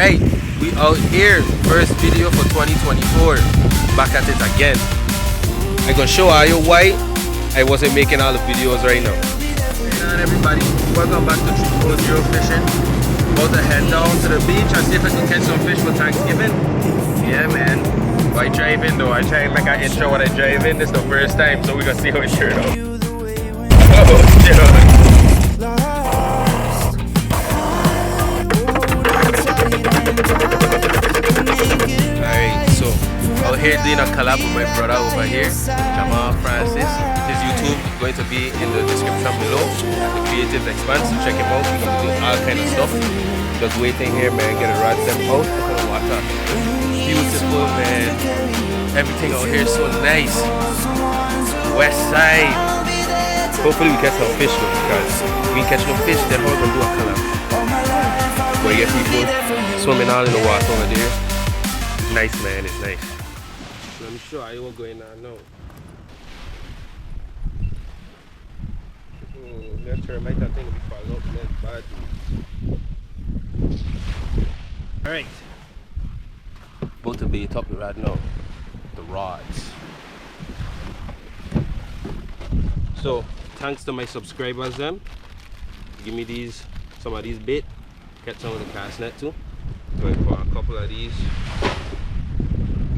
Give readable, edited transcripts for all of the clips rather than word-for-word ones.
Alright, we out here. First video for 2024. Back at it again. I'm gonna show you why I wasn't making all the videos right now. Hey on everybody, welcome back to 340 Fishing. About to head down to the beach and see if I can catch some fish for Thanksgiving. Yeah man. Why driving though? I try and make an intro when I drive in. This is the first time, so we're gonna see how it turned out. Oh shit. Out here doing a collab with my brother over here, Jamal Francis. His YouTube is going to be in the description below. The Creative Expanse, so check him out. He's going to do all kind of stuff. Just waiting here, man. Get a rod them out. Look at the water. Beautiful, man. Everything out here is so nice. West side. Hopefully we catch some fish though, because if we catch no fish, then we're going to do a collab. Where you get people swimming all in the water over there. Nice, man. It's nice. Let me show you what's going on now. That termite, that thing will be fall out, man. Bad. Alright. About to bait up the rod now. The rods. So, thanks to my subscribers, them. Give me some of these bait. Catch some of the cast net too. Going for a couple of these.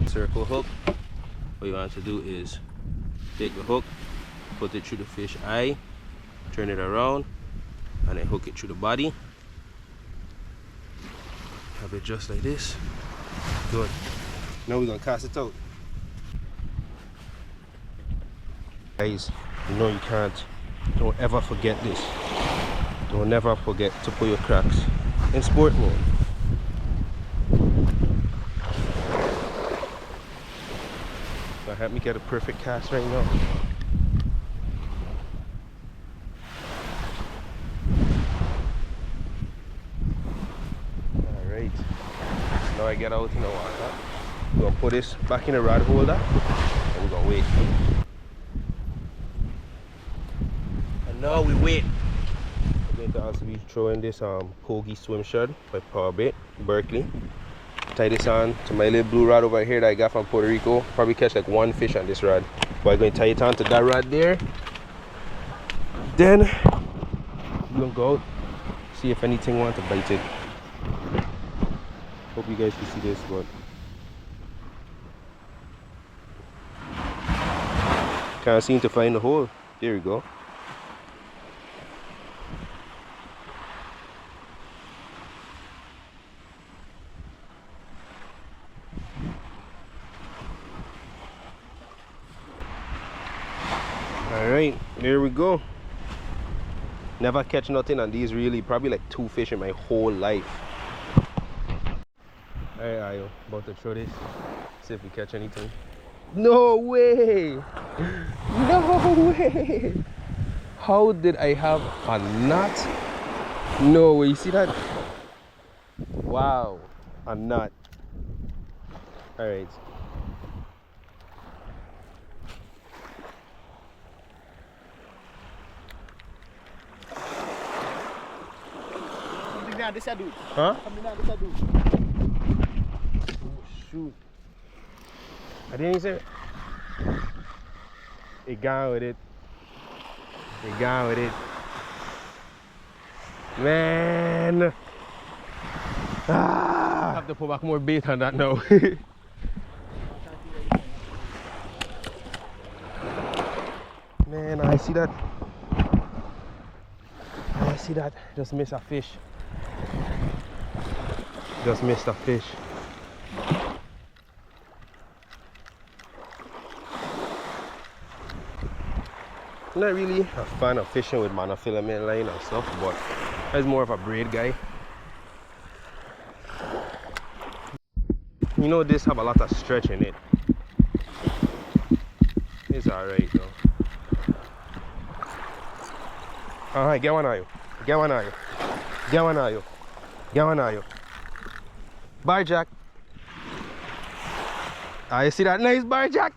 Circle hook. What you want to do is take the hook, put it through the fish eye, turn it around, and then hook it through the body. Have it just like this. Good. Now we're gonna cast it out. Guys, you know you can't. Don't ever forget this. Don't never forget to put your cracks in sport mode. Help me get a perfect cast right now. Alright. Now I get out in the water. We're gonna put this back in the rod holder and we're gonna wait. And now we wait. I'm going to also be throwing this Pogie swim shad by Powerbait, Berkeley. Tie this on to my little blue rod over here that I got from Puerto Rico. Probably catch like one fish on this rod. But I'm going to tie it on to that rod there. Then we're going to go out, see if anything wants to bite it. Hope you guys can see this, but can't seem to find the hole. There we go. Alright, there we go. Never catch nothing on these really, probably like 2 fish in my whole life. Alright, Ayo, about to throw this. See if we catch anything. No way! No way! How did I have a knot? No way, you see that? Wow, a knot. Alright. This I do. Huh? This I do. Oh, shoot. I didn't say it. It gone with it. It gone with it. Man. Ah. I have to put back more bait on that now. Man, I see that. I see that. Just missed a fish. Just missed a fish. I'm not really a fan of fishing with monofilament line and stuff, but I'm more of a braid guy. You know this have a lot of stretch in it. It's alright though. Alright, get one of you. Get one of you. Get one of you. Get one of you. Bar jack. Ah, you see that nice bar jack?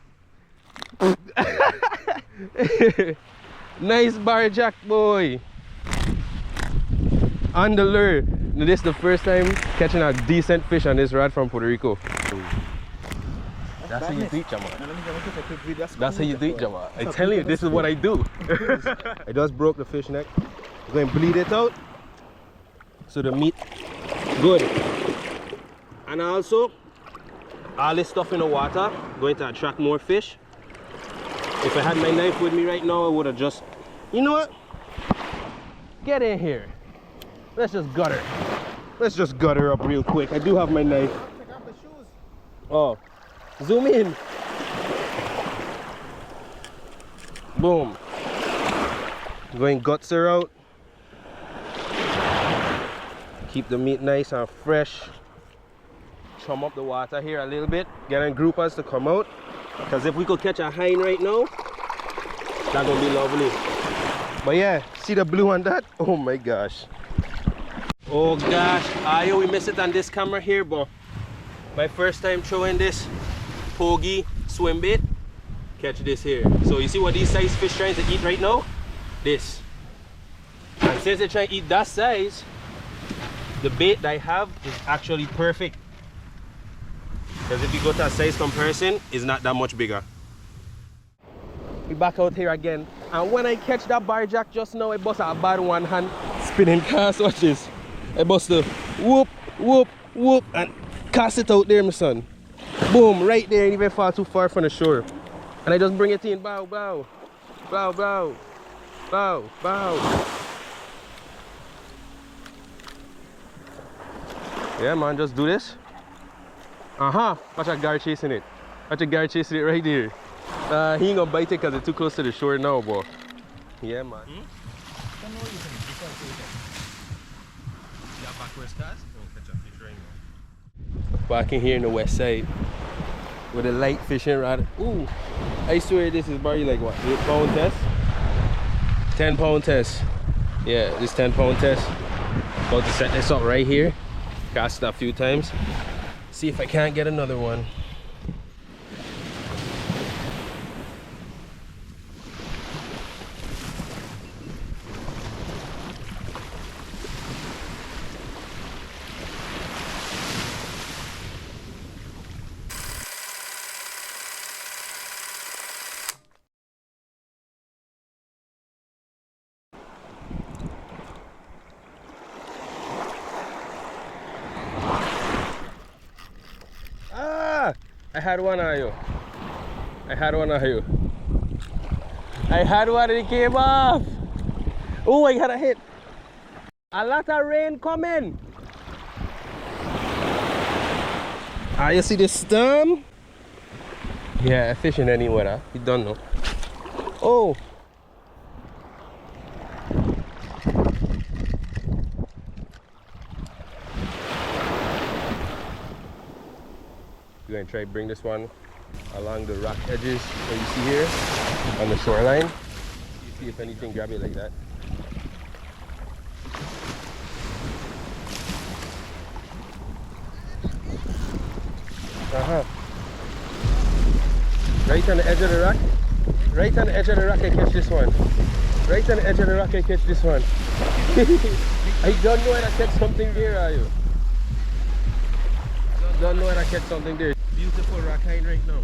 Nice bar jack, boy. On the lure. This is the first time catching a decent fish on this rod from Puerto Rico. That's how you do it, Jamal. That's how you do it, Jamal. I tell you, this is what I do. I just broke the fish neck. I'm going to bleed it out so the meat good. And also, all this stuff in the water going to attract more fish. If I had my knife with me right now, I would have just, you know what? Get in here. Let's just gutter. Let's just gutter up real quick. I do have my knife. Oh, zoom in. Boom. Going guts her out. Keep the meat nice and fresh. Chum up the water here a little bit. Getting groupers to come out. Because if we could catch a hind right now, that's gonna be lovely. But yeah, see the blue on that? Oh my gosh. Oh gosh, Ayo, we missed it on this camera here, but my first time throwing this pogie swim bait, catch this here. So you see what these size fish trying to eat right now? This. And since they try to eat that size, the bait that I have is actually perfect. Because if you go to a size comparison, it's not that much bigger. We back out here again. And when I catch that barjack just now, I bust a bad one hand spinning cast. Watch this. I bust the whoop, whoop, whoop, and cast it out there, my son. Boom, right there, and even far too far from the shore. And I just bring it in, bow, bow, bow, bow, bow, bow. Yeah, man, just do this. Watch a guard chasing it. Watch a guard chasing it right there. He ain't gonna bite it because it's too close to the shore now, but yeah, man. Back in here in the west side with a light fishing rod. Ooh, I swear this is probably like what, 8 pound test? 10 pound test. Yeah, this 10 pound test. About to set this up right here. Cast it a few times. See if I can't get another one. I had one on you. I had one on you. I had one and it came off. Oh, I got a hit. A lot of rain coming. Ah, you see the storm? Yeah, fishing any weather. You don't know. Oh. We're going to try to bring this one along the rock edges that you see here on the shoreline. See if anything grab it like that. Right on the edge of the rock. Right on the edge of the rock I catch this one. Right on the edge of the rock I catch this one. I don't know when I catch something there, are you? Don't know when I catch something there. Beautiful rock hind right now.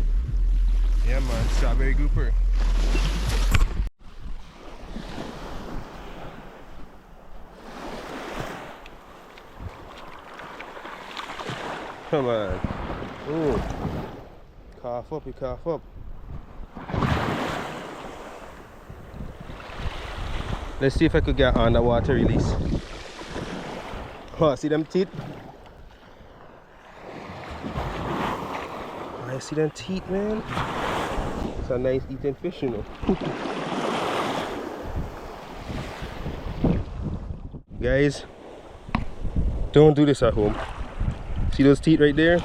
Yeah man, strawberry grouper. Come on. Ooh. Cough up, you cough up. Let's see if I could get underwater release. Oh, see them teeth? I see them teeth, man. It's a nice eating fish, you know. Guys, don't do this at home. See those teeth right there?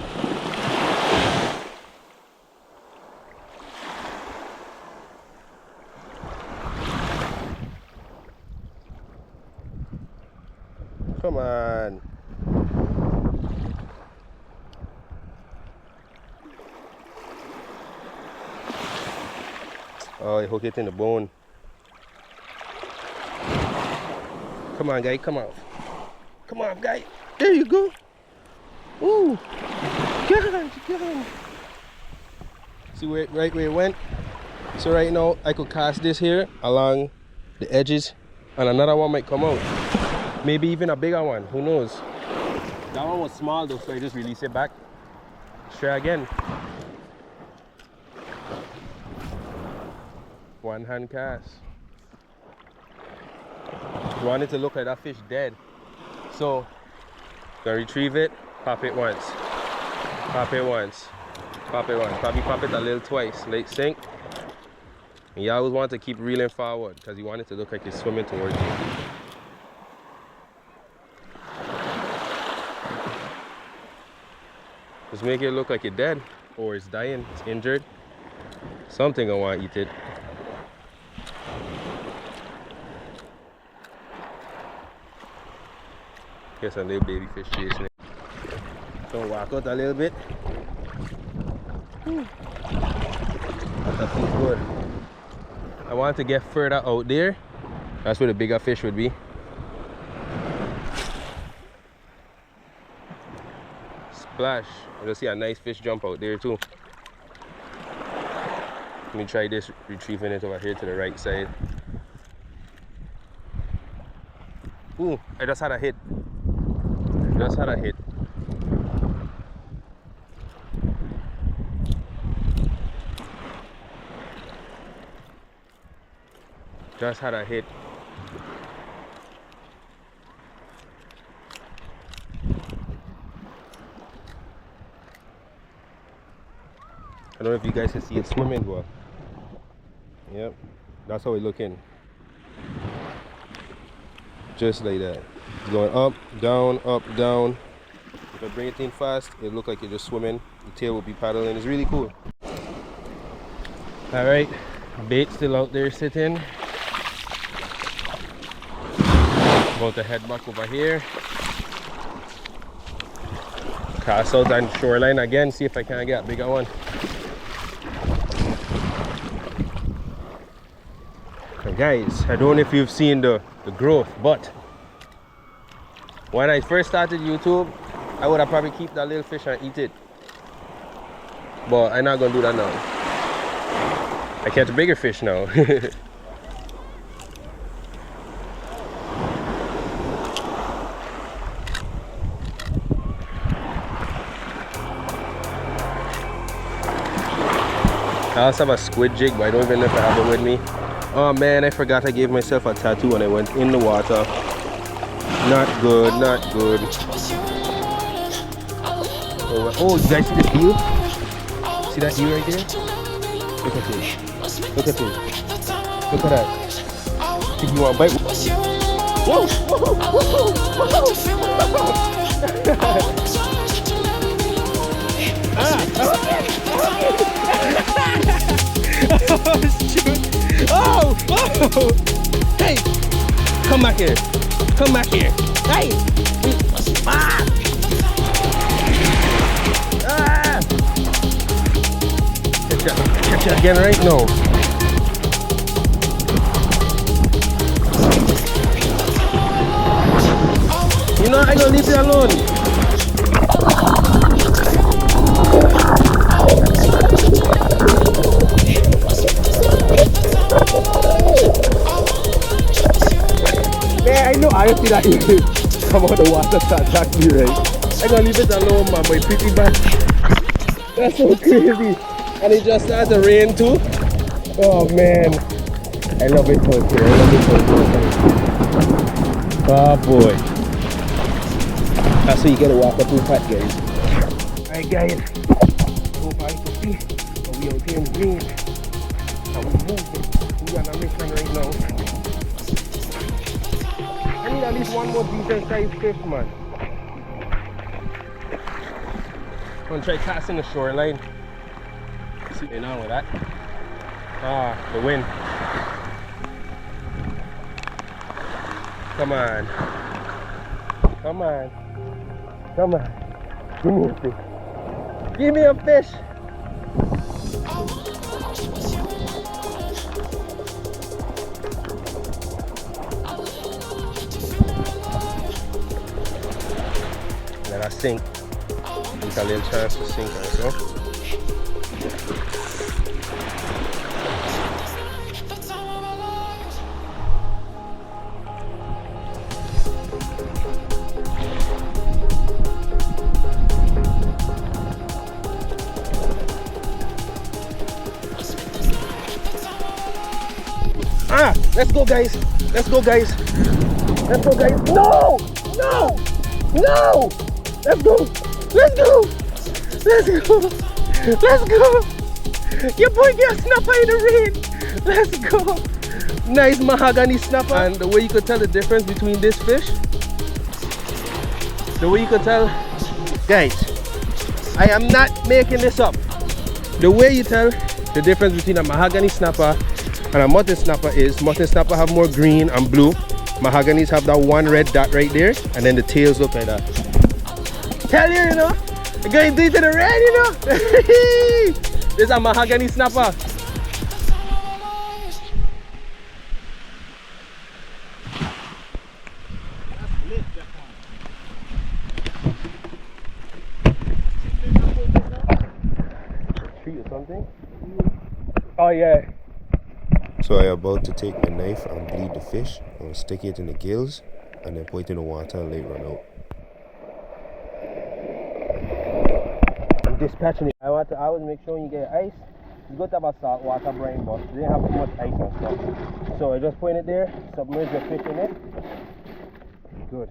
Come on. Oh, I hook it in the bone. Come on, guy, come out. Come on, guy. There you go. Ooh. God. See right where it went? So right now, I could cast this here along the edges, and another one might come out. Maybe even a bigger one, who knows? That one was small though, so I just release it back. Try again. One hand cast. You want it to look like that fish dead. So, gonna retrieve it, pop it once. Pop it once. Pop it once. Probably pop it a little twice. Late sink. And you always want to keep reeling forward because you want it to look like it's swimming towards you. Just make it look like it's dead or it's dying, it's injured. Something gonna want to eat it. Here's a little baby fish chasing it. So walk out a little bit. That feels good. I want to get further out there. That's where the bigger fish would be. Splash. You'll see a nice fish jump out there too. Let me try this, retrieving it over here to the right side. Ooh, I just had a hit. Just had a hit. Just had a hit. I don't know if you guys can see it swimming, but yep, that's how it's looking. Just like that. It's going up, down, up, down. If I bring it in fast, it look like you're just swimming. The tail will be paddling. It's really cool. All right, bait still out there sitting. About to head back over here. Cast out on shoreline again, see if I can get a bigger one. And guys, I don't know if you've seen the growth, but when I first started YouTube, I would have probably keep that little fish and eat it. But I'm not gonna do that now. I catch bigger fish now. I also have a squid jig, but I don't even know if I have it with me. Oh man, I forgot I gave myself a tattoo when I went in the water. Not good, not good. Oh, you guys see this eel? See that eel right there? Look at this. Look at this. Look at that. If you want to bite. Whoa! Whoa! Oh! Oh! Hey! Come back here! Come back here! Hey! Ah! Ah! Catch it again, right? No. You know, I'm gonna leave it alone. Man, I know I see that you come out of the water to attack me, right? I'm gonna leave it alone, man, my pretty bad. That's so crazy. And it just started to rain too. Oh man. I love it so here. I love it so here. Oh boy. That's how you gotta walk up to the pat, guys. Alright guys. So far you can see we out here in green. And we moving. We on a mission right now. I need at least one more decent sized fish, man. I'm gonna try casting the shoreline. See what's on with that. Ah, the wind. Come on. Come on. Come on. Give me a fish. Give me a fish. gonna sink. Take a little chance to sink right now. Ah, let's go guys. Let's go guys. Let's go guys. No! No! No! Let's go! Let's go! Let's go! Let's go! Your boy got snapper in the rain! Let's go! Nice mahogany snapper. And the way you could tell the difference between this fish, the way you could tell, guys, I am not making this up. The way you tell the difference between a mahogany snapper and a mutton snapper is mutton snapper have more green and blue. Mahoganies have that one red dot right there, and then the tails look like that. Tell you, you know, you're going deep to the red, you know. This is a mahogany snapper. Tree or something? Oh yeah. So I'm about to take my knife and bleed the fish and stick it in the gills and then put it in the water and let it run out. I'm dispatching it. I always make sure you get ice. You got to have a salt water brine, but they didn't have too much ice and stuff. So I just put it there, submerge the fish in it. Good.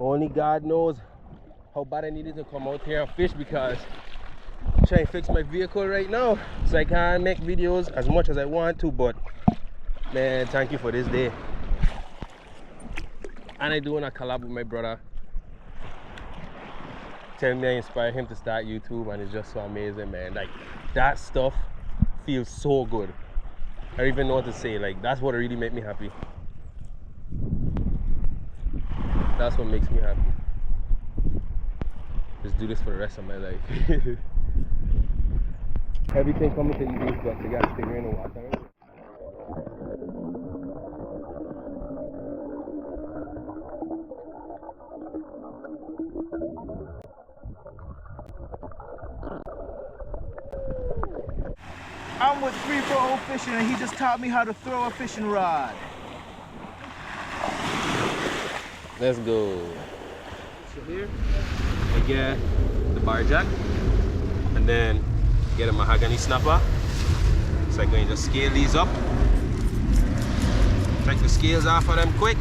Only God knows how bad I needed to come out here and fish, because I'm trying to fix my vehicle right now, so I can't make videos as much as I want to. But man, thank you for this day. And I doing a collab with my brother. Telling me I inspired him to start YouTube, and it's just so amazing, man. Like, that stuff feels so good. I don't even know what to say. Like, that's what really made me happy. That's what makes me happy. Just do this for the rest of my life. Everything coming to you, but you gotta figure in the water. I'm with Free For All Fishing, and he just taught me how to throw a fishing rod. Let's go. So here, I get the bar jack, and then get a mahogany snapper. So I'm going to just scale these up. Take the scales off of them quick,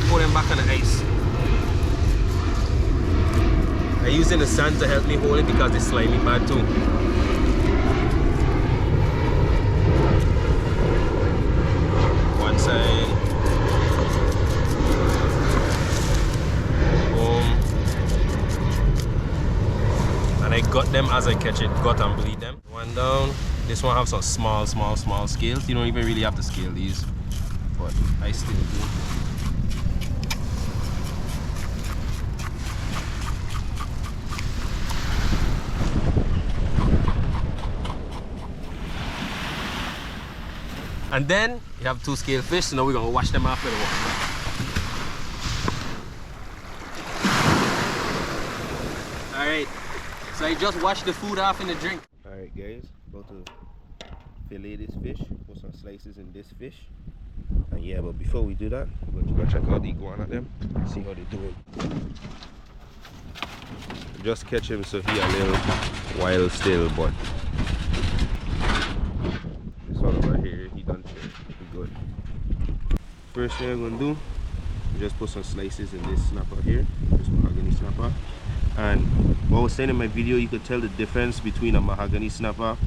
put them back on the ice. I'm using the sand to help me hold it because it's slimy bad too. One side. Boom. And I gut them as I catch it, gut and bleed them. One down. This one have some small scales. You don't even really have to scale these, but I still do. And then you have 2 scale fish, so now we're gonna wash them off with the water. Alright, so I just washed the food off in the drink. Alright guys, about to fillet this fish, put some slices in this fish. And yeah, but before we do that, we're going to go check out the iguana them, see how they're doing. Just catch him so he a little wild still, but this one over here, he done chill. He good. First thing I'm gonna do, just put some slices in this snapper here, this mahogany snapper. And what I was saying in my video, you could tell the difference between a mahogany snapper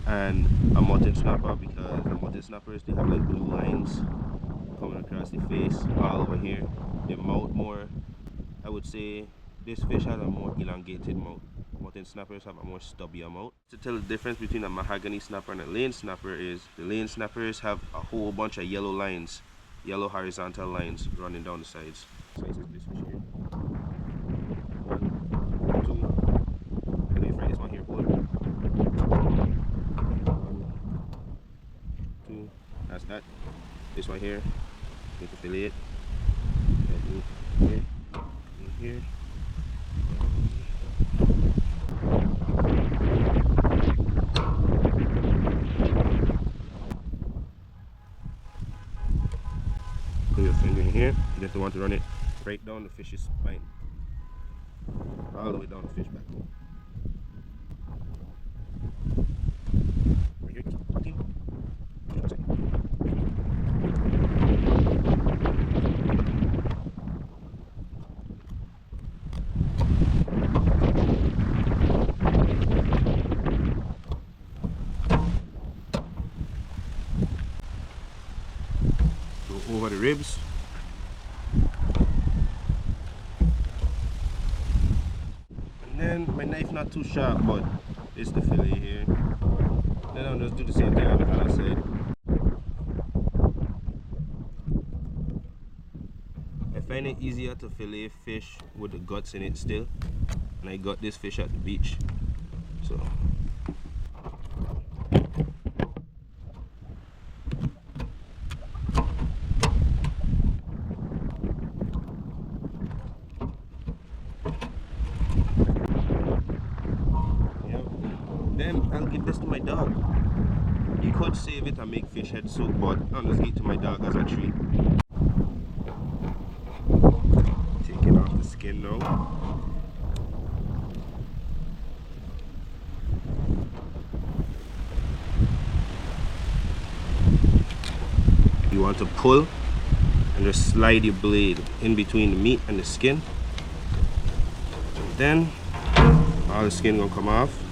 and a mutton snapper, because the mutton snappers, they have like blue lines coming across the face all over here. Their mouth more, I would say this fish has a more elongated mouth. Mutton snappers have a more stubbier mouth. To tell the difference between a mahogany snapper and a lane snapper is the lane snappers have a whole bunch of yellow lines, yellow horizontal lines running down the sides. Slices this fish here. 1, 2. Can we fry this one here, boy? 1, 2. That's that. This one here, need to fillet it. here, and here. Put your finger in here. You just want to run it right down the fish's spine. All the way down the fish back. Right here, keep go over the ribs. And then my knife not too sharp, but it's the fillet here. Then I'll just do the same thing on the other side. I find it easier to fillet fish with the guts in it still. And I got this fish at the beach. So then I'll give this to my dog. You could save it and make fish head soup, but I'll just give it to my dog as a treat. Taking off the skin now. You want to pull and just slide your blade in between the meat and the skin. And then all the skin gonna come off.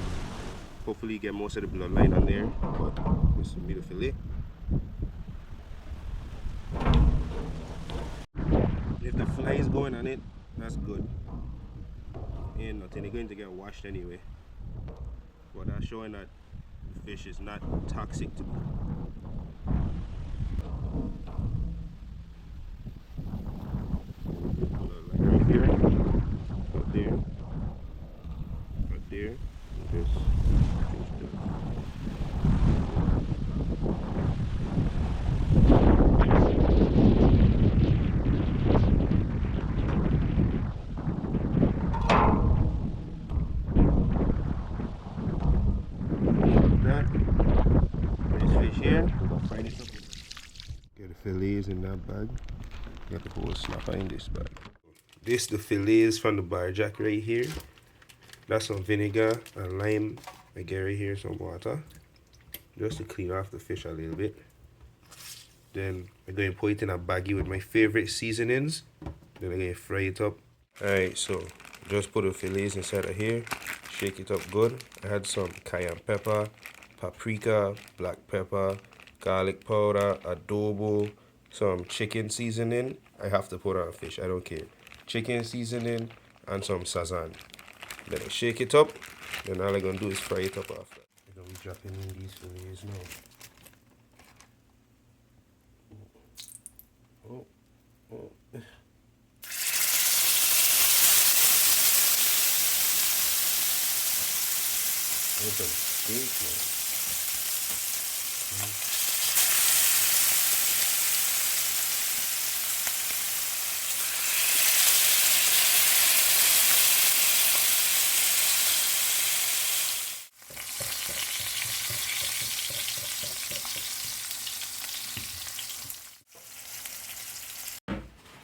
Hopefully you get most of the bloodline on there, but this will be the fillet. If the fly is going on it, that's good. Ain't nothing, they're going to get washed anyway. But that's showing that the fish is not toxic to me. Right here, right there, right there, and this. Get the fillets in that bag. Get the whole snapper in this bag. This the fillets from the barjack right here. That's some vinegar and lime. I get right here some water. Just to clean off the fish a little bit. Then I'm going to put it in a baggie with my favorite seasonings. Then I'm going to fry it up. Alright, so just put the fillets inside of here. Shake it up good. I had some cayenne pepper, paprika, black pepper, garlic powder, adobo, some chicken seasoning. I have to put on fish, I don't care. Chicken seasoning and some sazan. Then I shake it up. Then all I'm going to do is fry it up after. I'm going to be dropping in these fillets now. Oh, oh. There's a steak, man.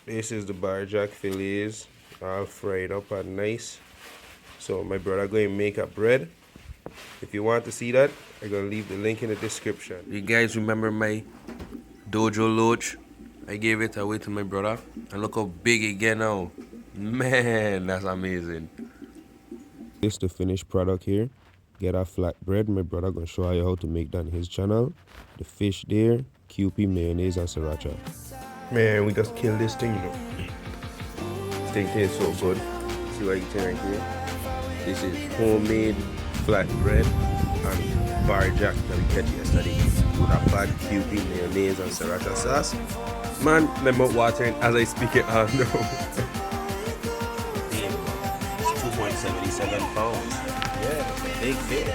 This is the barjack fillets, all fried up and nice. So my brother going to make a bread. If you want to see that, I'm going to leave the link in the description. You guys remember my dojo loach? I gave it away to my brother. And look how big it get now. Man, that's amazing. This is the finished product here. Get a flat bread. My brother going to show you how to make that on his channel. The fish there, QP, mayonnaise and sriracha. Man, we just killed this thing, you know. This thing tastes so good. See what you can right here? This is homemade flat bread and barjack that we catch yesterday. With a bad QP, mayonnaise and sriracha sauce. Man, my mouth watering as I speak it out now. It's 2.77 pounds. Yeah, that's a big fish.